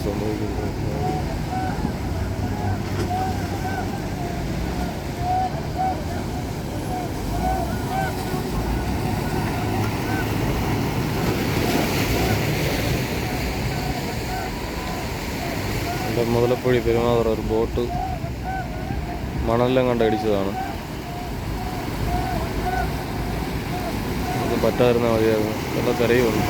സംഭവിക്കുന്നത്. മുതലപ്പുഴി പെരുമാതുറ ഒരു ബോട്ട് മണലെല്ലാം കണ്ടടിച്ചതാണ്. അത് പറ്റാതിരുന്നാൽ മതിയായിരുന്നു. നല്ല കരയുമുണ്ട്.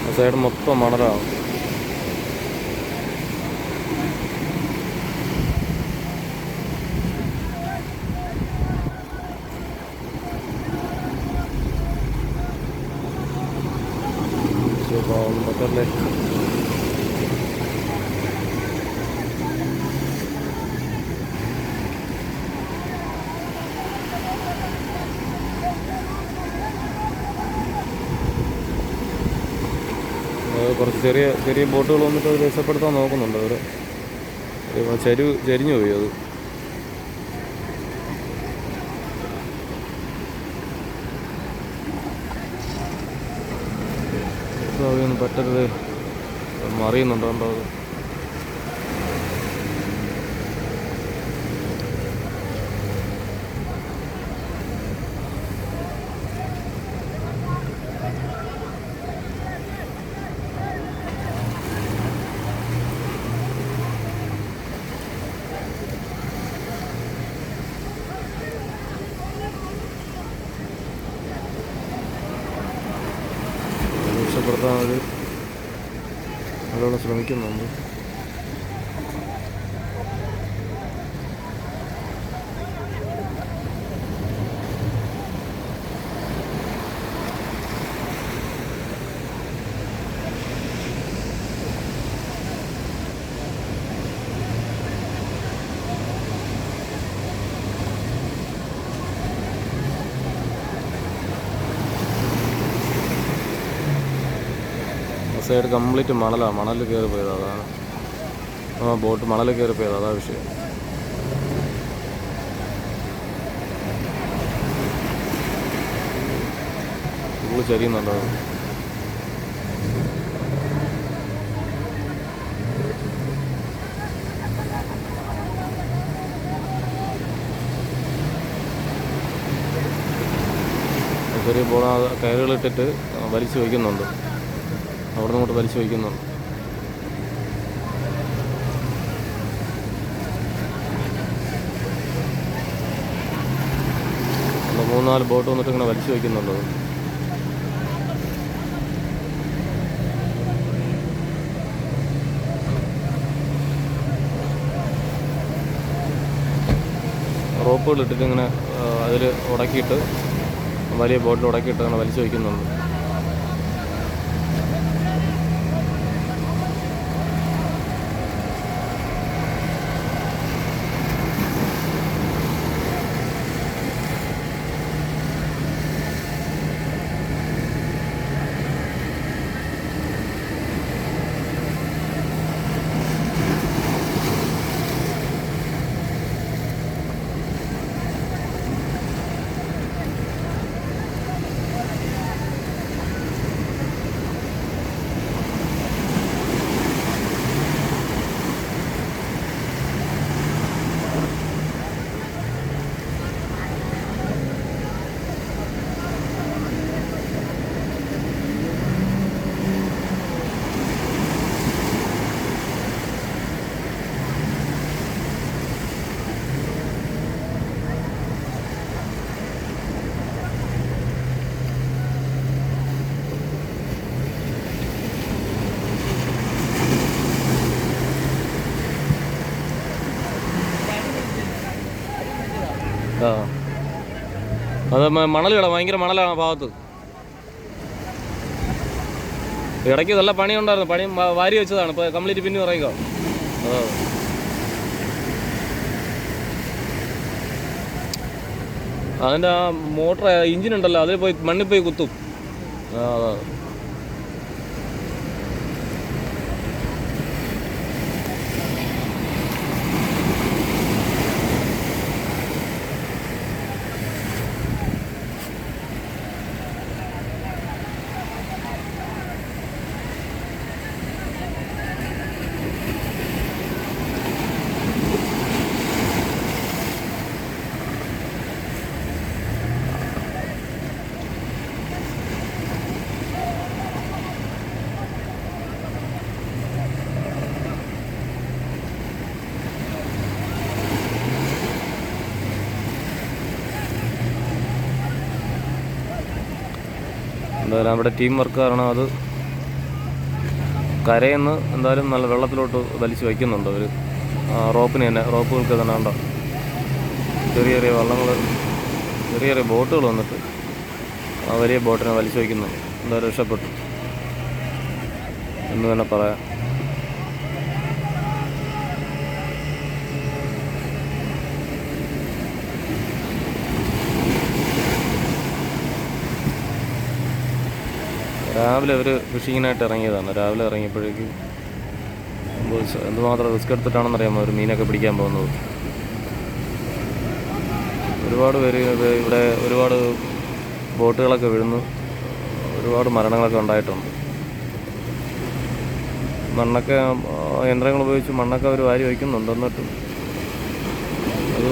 ആ സൈഡ് മൊത്തം മണലാണ്. പറ്റല്ലേ കുറച്ച് ചെറിയ ചെറിയ ബോട്ടുകൾ വന്നിട്ട് അത് രക്ഷപ്പെടുത്താൻ നോക്കുന്നുണ്ട്. അവർ ചരിഞ്ഞു പോയി. അത് അതൊന്നും പറ്റരുത്. മറിയുന്നുണ്ടോ അത്. രക്ഷപ്പെടുത്താൻ അവർ നല്ലോണം ശ്രമിക്കുന്നുണ്ട്. സൈഡ് കംപ്ലീറ്റ് മണലാണ്. മണൽ കയറി പോയത് അതാണ്. ബോട്ട് മണൽ കയറി പോയത് അതാ വിഷയം. ഫുള്ള് ചരിയുന്നുണ്ടോ? ചെറിയ ബോള കയറുകളിട്ടിട്ട് വലിച്ചു വയ്ക്കുന്നുണ്ട്. അവിടെ നിന്ന് ഇങ്ങോട്ട് വലിച്ചു വയ്ക്കുന്നുണ്ട്. മൂന്നാല് ബോട്ട് വന്നിട്ട് ഇങ്ങനെ വലിച്ചു വയ്ക്കുന്നുണ്ട്. റോപ്പുകൾ ഇട്ടിട്ട് ഇങ്ങനെ അതിൽ ഉടക്കിയിട്ട് വലിയ ബോട്ടിൽ ഉടക്കിയിട്ട് അങ്ങനെ വലിച്ചു വയ്ക്കുന്നുണ്ട്. അത് മണലിടാം. ഭയങ്കര മണലാണ് ഭാഗത്ത്. ഇടയ്ക്ക് നല്ല പണിയുണ്ടായിരുന്നു. പണി വാരി വെച്ചതാണ്. ഇപ്പോൾ കംപ്ലീറ്റ് പിന്നെ പറയുക. അതിൻ്റെ ആ മോട്ടർ എഞ്ചിനുണ്ടല്ലോ, അതിൽ പോയി മണ്ണിൽ പോയി കുത്തും. അതാ എന്തായാലും അവിടെ ടീം വർക്ക് കാരണം അത് കരയെന്ന് എന്തായാലും നല്ല വെള്ളത്തിലോട്ട് വലിച്ച് വയ്ക്കുന്നുണ്ട് അവർ. റോപ്പിന് തന്നെ, റോപ്പുകൾക്ക് തന്നെ ഉണ്ടോ ചെറിയ ചെറിയ വള്ളങ്ങൾ, ചെറിയ ചെറിയ ബോട്ടുകൾ വന്നിട്ട് ആ വലിയ ബോട്ടിനെ വലിച്ചു വയ്ക്കുന്നുണ്ട്. എന്തായാലും രക്ഷപ്പെട്ടു എന്ന് തന്നെ പറയാം. രാവിലെ അവർ ഫിഷിങ്ങിനായിട്ട് ഇറങ്ങിയതാണ്. രാവിലെ ഇറങ്ങിയപ്പോഴേക്കും എന്തുമാത്രം റിസ്ക് എടുത്തിട്ടാണെന്നറിയാമോ അവർ മീനൊക്കെ പിടിക്കാൻ പോകുന്നത്. ഒരുപാട് പേര് ഇവിടെ ഒരുപാട് ബോട്ടുകളൊക്കെ വീഴുന്നു, ഒരുപാട് മരണങ്ങളൊക്കെ ഉണ്ടായിട്ടുണ്ട്. മണ്ണൊക്കെ യന്ത്രങ്ങൾ ഉപയോഗിച്ച് മണ്ണൊക്കെ അവർ വാരി വയ്ക്കുന്നുണ്ട്. എന്നിട്ടും അത്